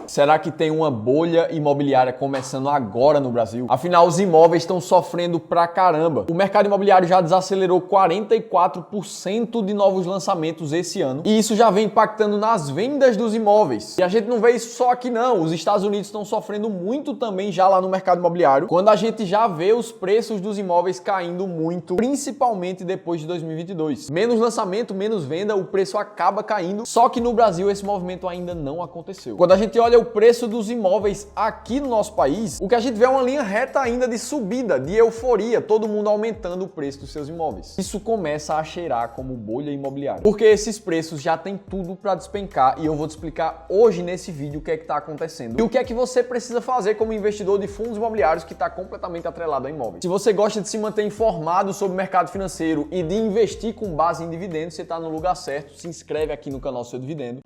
Será que tem uma bolha imobiliária começando agora no Brasil? Afinal, os imóveis estão sofrendo pra caramba. O mercado imobiliário já desacelerou 44% de novos lançamentos esse ano e isso já vem impactando nas vendas dos imóveis. E a gente não vê isso só aqui não, os Estados Unidos estão sofrendo muito também já lá no mercado imobiliário, quando a gente já vê os preços dos imóveis caindo muito, principalmente depois de 2022. Menos lançamento, menos venda, o preço acaba caindo, só que no Brasil esse movimento ainda não aconteceu. Quando a gente olha o preço dos imóveis aqui no nosso país, o que a gente vê é uma linha reta ainda de subida, de euforia, todo mundo aumentando o preço dos seus imóveis. Isso começa a cheirar como bolha imobiliária, porque esses preços já tem tudo para despencar e eu vou te explicar hoje nesse vídeo o que é que está acontecendo e o que é que você precisa fazer como investidor de fundos imobiliários que está completamente atrelado a imóveis. Se você gosta de se manter informado sobre o mercado financeiro e de investir com base em dividendos, você está no lugar certo. Se inscreve aqui no canal Seu Dividendo.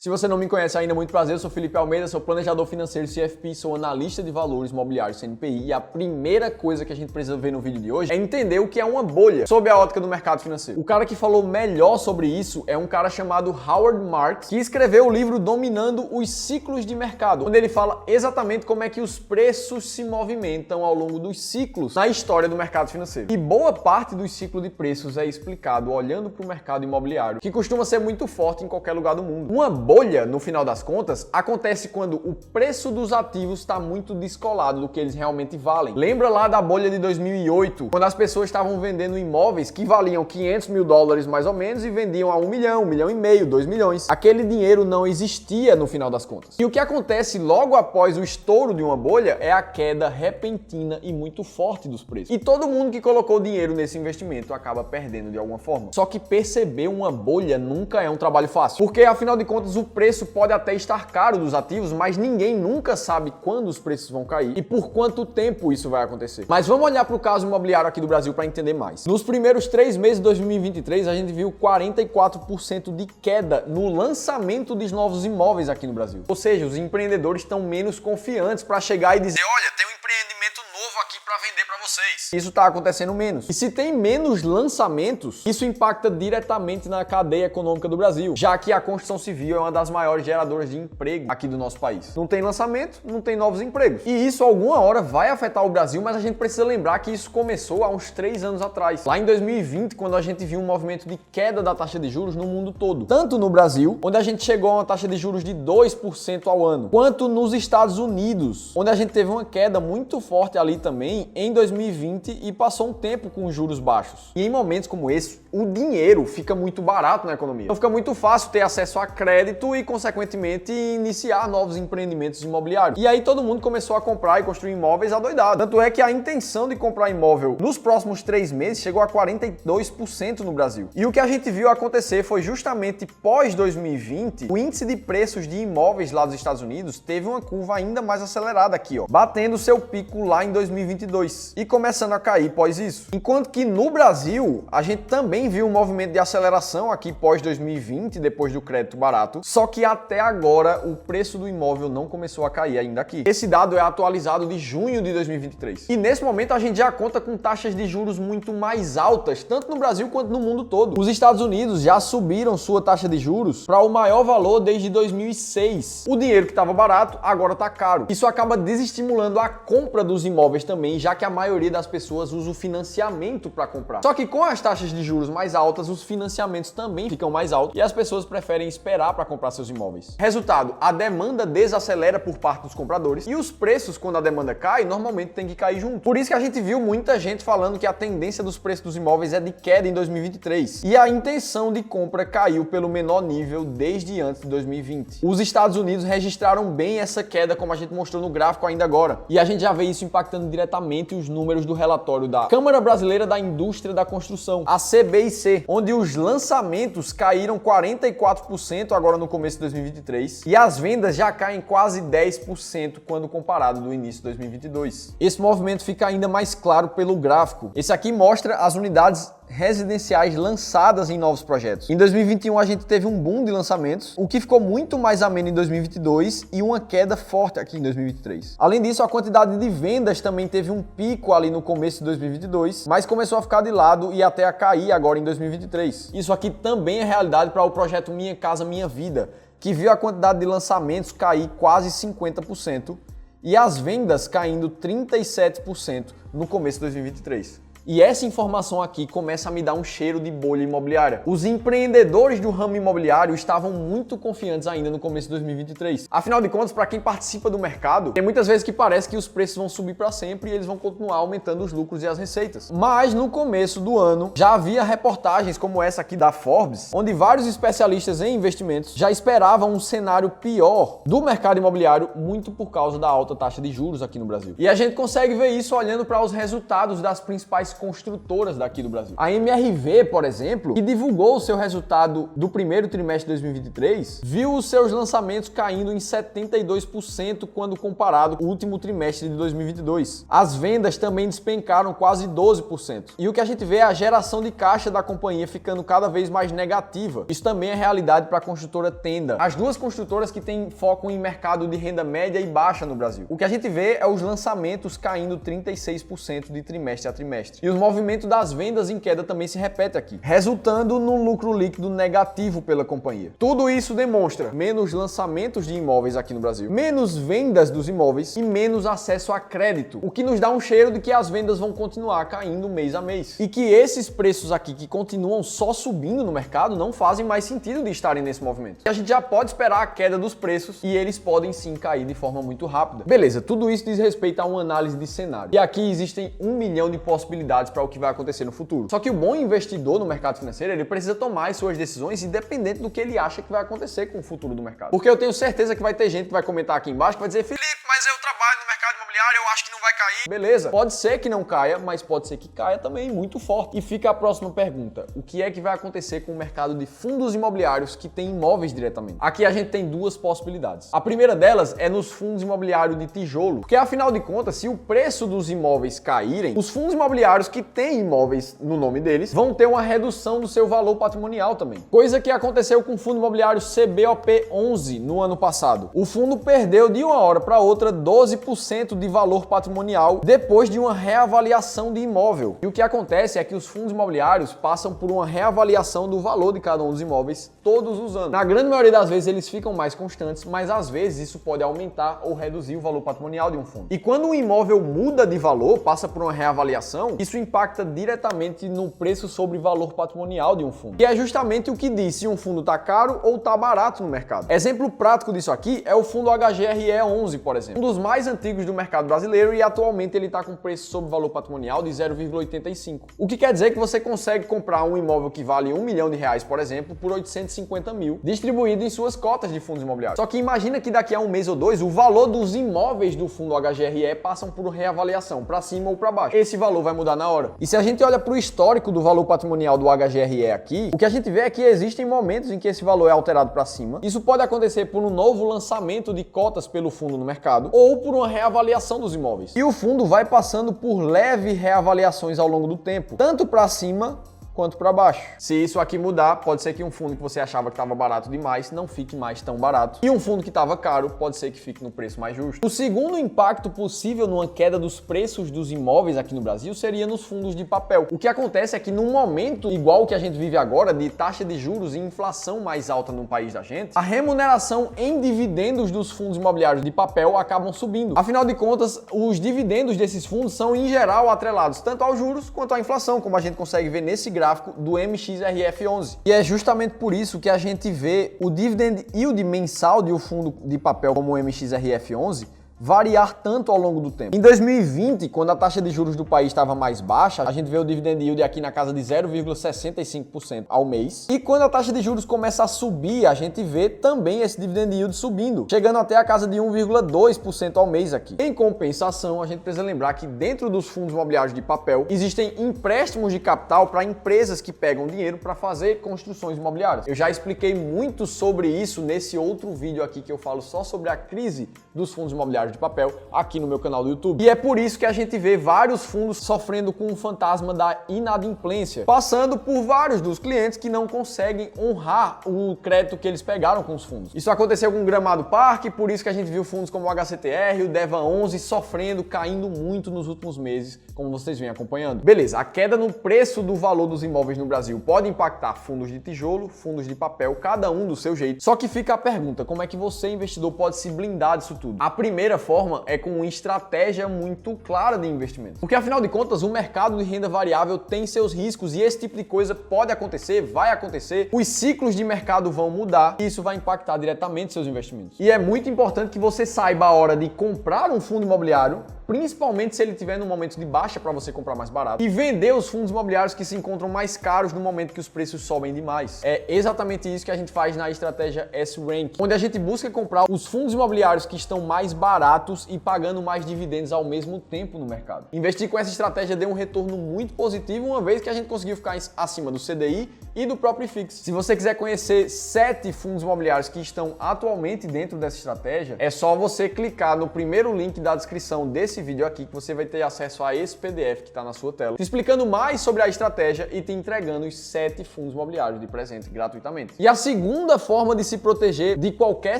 Se você não me conhece ainda, muito prazer, eu sou Felipe Almeida, sou planejador financeiro CFP, sou analista de valores imobiliários CNPI e a primeira coisa que a gente precisa ver no vídeo de hoje é entender o que é uma bolha sob a ótica do mercado financeiro. O cara que falou melhor sobre isso é um cara chamado Howard Marks, que escreveu o livro Dominando os Ciclos de Mercado, onde ele fala exatamente como é que os preços se movimentam ao longo dos ciclos na história do mercado financeiro. E boa parte dos ciclos de preços é explicado olhando para o mercado imobiliário, que costuma ser muito forte em qualquer lugar do mundo. Uma bolha, no final das contas, acontece quando o preço dos ativos está muito descolado do que eles realmente valem. Lembra lá da bolha de 2008, quando as pessoas estavam vendendo imóveis que valiam 500 mil dólares mais ou menos e vendiam a 1 milhão, 1 milhão e meio, 2 milhões. Aquele dinheiro não existia no final das contas. E o que acontece logo após o estouro de uma bolha é a queda repentina e muito forte dos preços. E todo mundo que colocou dinheiro nesse investimento acaba perdendo de alguma forma. Só que perceber uma bolha nunca é um trabalho fácil, porque afinal de contas o preço pode até estar caro dos ativos, mas ninguém nunca sabe quando os preços vão cair e por quanto tempo isso vai acontecer. Mas vamos olhar para o caso imobiliário aqui do Brasil para entender mais. Nos primeiros 3 meses de 2023, a gente viu 44% de queda no lançamento dos novos imóveis aqui no Brasil. Ou seja, os empreendedores estão menos confiantes para chegar e dizer: olha, tem um empreendimento novo aqui para vender para vocês. Isso está acontecendo menos. E se tem menos lançamentos, isso impacta diretamente na cadeia econômica do Brasil, já que a construção civil é uma das maiores geradoras de emprego aqui do nosso país. Não tem lançamento, não tem novos empregos. E isso alguma hora vai afetar o Brasil, mas a gente precisa lembrar que isso começou há uns 3 anos atrás. Lá em 2020, quando a gente viu um movimento de queda da taxa de juros no mundo todo. Tanto no Brasil, onde a gente chegou a uma taxa de juros de 2% ao ano, quanto nos Estados Unidos, onde a gente teve uma queda muito forte ali também em 2020 e passou um tempo com juros baixos. E em momentos como esse, o dinheiro fica muito barato na economia. Então fica muito fácil ter acesso a crédito e, consequentemente, iniciar novos empreendimentos imobiliários. E aí todo mundo começou a comprar e construir imóveis adoidado. Tanto é que a intenção de comprar imóvel nos próximos 3 meses chegou a 42% no Brasil. E o que a gente viu acontecer foi justamente pós 2020, o índice de preços de imóveis lá dos Estados Unidos teve uma curva ainda mais acelerada aqui, ó, batendo seu pico lá em 2022 e começando a cair pós isso. Enquanto que no Brasil, a gente também viu um movimento de aceleração aqui pós 2020, depois do crédito barato, só que até agora o preço do imóvel não começou a cair ainda aqui. Esse dado é atualizado de junho de 2023. E nesse momento a gente já conta com taxas de juros muito mais altas, tanto no Brasil quanto no mundo todo. Os Estados Unidos já subiram sua taxa de juros para o maior valor desde 2006. O dinheiro que estava barato agora está caro. Isso acaba desestimulando a compra dos imóveis também, já que a maioria das pessoas usa o financiamento para comprar. Só que com as taxas de juros mais altas, os financiamentos também ficam mais altos e as pessoas preferem esperar para comprar seus imóveis. Resultado, a demanda desacelera por parte dos compradores e os preços, quando a demanda cai, normalmente tem que cair junto. Por isso que a gente viu muita gente falando que a tendência dos preços dos imóveis é de queda em 2023 e a intenção de compra caiu pelo menor nível desde antes de 2020. Os Estados Unidos registraram bem essa queda, como a gente mostrou no gráfico ainda agora, e a gente já vê isso impactando diretamente os números do relatório da Câmara Brasileira da Indústria da Construção, a CBIC, onde os lançamentos caíram 44% agora no começo de 2023 e as vendas já caem quase 10% quando comparado do início de 2022. Esse movimento fica ainda mais claro pelo gráfico. Esse aqui mostra as unidades residenciais lançadas em novos projetos. Em 2021 a gente teve um boom de lançamentos, o que ficou muito mais ameno em 2022 e uma queda forte aqui em 2023. Além disso, a quantidade de vendas também teve um pico ali no começo de 2022, mas começou a ficar de lado e até a cair agora em 2023. Isso aqui também é realidade para o projeto Minha Casa Minha Vida, que viu a quantidade de lançamentos cair quase 50% e as vendas caindo 37% no começo de 2023. E essa informação aqui começa a me dar um cheiro de bolha imobiliária. Os empreendedores do ramo imobiliário estavam muito confiantes ainda no começo de 2023. Afinal de contas, para quem participa do mercado, tem muitas vezes que parece que os preços vão subir para sempre e eles vão continuar aumentando os lucros e as receitas. Mas no começo do ano, já havia reportagens como essa aqui da Forbes, onde vários especialistas em investimentos já esperavam um cenário pior do mercado imobiliário, muito por causa da alta taxa de juros aqui no Brasil. E a gente consegue ver isso olhando para os resultados das principais construtoras daqui do Brasil. A MRV, por exemplo, que divulgou o seu resultado do primeiro trimestre de 2023, viu os seus lançamentos caindo em 72% quando comparado com o último trimestre de 2022. As vendas também despencaram quase 12%. E o que a gente vê é a geração de caixa da companhia ficando cada vez mais negativa. Isso também é realidade para a construtora Tenda. As duas construtoras que têm foco em mercado de renda média e baixa no Brasil. O que a gente vê é os lançamentos caindo 36% de trimestre a trimestre. E o movimento das vendas em queda também se repete aqui, resultando no lucro líquido negativo pela companhia. Tudo isso demonstra menos lançamentos de imóveis aqui no Brasil, menos vendas dos imóveis e menos acesso a crédito, o que nos dá um cheiro de que as vendas vão continuar caindo mês a mês. E que esses preços aqui que continuam só subindo no mercado não fazem mais sentido de estarem nesse movimento. E a gente já pode esperar a queda dos preços e eles podem sim cair de forma muito rápida. Beleza, tudo isso diz respeito a uma análise de cenário. E aqui existem 1 milhão de possibilidades para o que vai acontecer no futuro. Só que o bom investidor no mercado financeiro, ele precisa tomar as suas decisões independente do que ele acha que vai acontecer com o futuro do mercado. Porque eu tenho certeza que vai ter gente que vai comentar aqui embaixo que vai dizer: Felipe, mas eu trabalho no mercado imobiliário, eu acho que não vai cair. Beleza, pode ser que não caia, mas pode ser que caia também muito forte. E fica a próxima pergunta: o que é que vai acontecer com o mercado de fundos imobiliários que tem imóveis diretamente? Aqui a gente tem duas possibilidades. A primeira delas é nos fundos imobiliários de tijolo, porque afinal de contas, se o preço dos imóveis caírem, os fundos imobiliários que têm imóveis no nome deles vão ter uma redução do seu valor patrimonial também. Coisa que aconteceu com o fundo imobiliário CBOP11 no ano passado. O fundo perdeu de uma hora para outra 12% de valor patrimonial depois de uma reavaliação de imóvel. E o que acontece é que os fundos imobiliários passam por uma reavaliação do valor de cada um dos imóveis todos os anos. Na grande maioria das vezes eles ficam mais constantes, mas às vezes isso pode aumentar ou reduzir o valor patrimonial de um fundo. E quando um imóvel muda de valor, passa por uma reavaliação, isso impacta diretamente no preço sobre valor patrimonial de um fundo. E é justamente o que diz se um fundo está caro ou está barato no mercado. Exemplo prático disso aqui é o fundo HGRE11, por exemplo. Um dos mais antigos do mercado brasileiro e atualmente ele está com preço sobre valor patrimonial de 0,85. O que quer dizer que você consegue comprar um imóvel que vale R$1 milhão, por exemplo, por 850 mil, distribuído em suas cotas de fundos imobiliários. Só que imagina que daqui a um mês ou dois, o valor dos imóveis do fundo HGRE passam por reavaliação, para cima ou para baixo. Esse valor vai mudar na hora. E se a gente olha para o histórico do valor patrimonial do HGRE aqui, o que a gente vê é que existem momentos em que esse valor é alterado para cima. Isso pode acontecer por um novo lançamento de cotas pelo fundo no mercado ou por uma reavaliação dos imóveis. E o fundo vai passando por leves reavaliações ao longo do tempo, tanto para cima quanto para baixo. Se isso aqui mudar, pode ser que um fundo que você achava que estava barato demais não fique mais tão barato. E um fundo que estava caro pode ser que fique no preço mais justo. O segundo impacto possível numa queda dos preços dos imóveis aqui no Brasil seria nos fundos de papel. O que acontece é que num momento igual o que a gente vive agora, de taxa de juros e inflação mais alta no país da gente, a remuneração em dividendos dos fundos imobiliários de papel acabam subindo. Afinal de contas, os dividendos desses fundos são em geral atrelados tanto aos juros quanto à inflação, como a gente consegue ver nesse gráfico do MXRF11. E é justamente por isso que a gente vê o dividend yield mensal de um fundo de papel como o MXRF11 variar tanto ao longo do tempo. Em 2020, quando a taxa de juros do país estava mais baixa, a gente vê o dividend yield aqui na casa de 0,65% ao mês. E quando a taxa de juros começa a subir, a gente vê também esse dividend yield subindo, chegando até a casa de 1,2% ao mês aqui. Em compensação, a gente precisa lembrar que dentro dos fundos imobiliários de papel, existem empréstimos de capital para empresas que pegam dinheiro para fazer construções imobiliárias. Eu já expliquei muito sobre isso nesse outro vídeo aqui que eu falo só sobre a crise dos fundos imobiliários imobiliários de papel aqui no meu canal do YouTube. E é por isso que a gente vê vários fundos sofrendo com o fantasma da inadimplência, passando por vários dos clientes que não conseguem honrar o crédito que eles pegaram com os fundos. Isso aconteceu com o Gramado Parque, por isso que a gente viu fundos como o HCTR, o Deva 11 sofrendo, caindo muito nos últimos meses, como vocês vêm acompanhando. Beleza, a queda no preço do valor dos imóveis no Brasil pode impactar fundos de tijolo, fundos de papel, cada um do seu jeito. Só que fica a pergunta, como é que você, investidor, pode se blindar disso tudo? A primeira forma é com uma estratégia muito clara de investimento. Porque afinal de contas, o mercado de renda variável tem seus riscos e esse tipo de coisa pode acontecer, vai acontecer, os ciclos de mercado vão mudar e isso vai impactar diretamente seus investimentos. E é muito importante que você saiba a hora de comprar um fundo imobiliário, principalmente se ele estiver no momento de baixa para você comprar mais barato, e vender os fundos imobiliários que se encontram mais caros no momento que os preços sobem demais. É exatamente isso que a gente faz na estratégia S-Rank, onde a gente busca comprar os fundos imobiliários que estão mais baratos e pagando mais dividendos ao mesmo tempo no mercado. Investir com essa estratégia deu um retorno muito positivo, uma vez que a gente conseguiu ficar acima do CDI e do próprio IFIX. Se você quiser conhecer 7 fundos imobiliários que estão atualmente dentro dessa estratégia, é só você clicar no primeiro link da descrição desse vídeo aqui que você vai ter acesso a esse PDF que está na sua tela, te explicando mais sobre a estratégia e te entregando os 7 fundos imobiliários de presente gratuitamente. E a segunda forma de se proteger de qualquer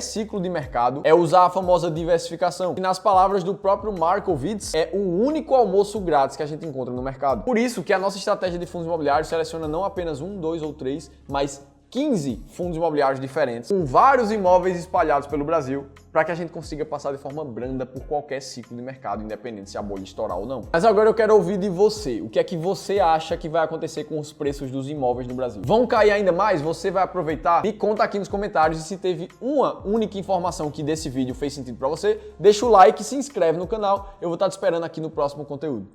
ciclo de mercado é usar a famosa diversificação, que nas palavras do próprio Markowitz é o único almoço grátis que a gente encontra no mercado. Por isso que a nossa estratégia de fundos imobiliários seleciona não apenas 1, 2 ou 3, mas 15 fundos imobiliários diferentes, com vários imóveis espalhados pelo Brasil, para que a gente consiga passar de forma branda por qualquer ciclo de mercado, independente se a bolha estourar ou não. Mas agora eu quero ouvir de você. O que é que você acha que vai acontecer com os preços dos imóveis no Brasil? Vão cair ainda mais? Você vai aproveitar? Me conta aqui nos comentários, e se teve uma única informação que desse vídeo fez sentido para você, deixa o like, se inscreve no canal. Eu vou estar te esperando aqui no próximo conteúdo.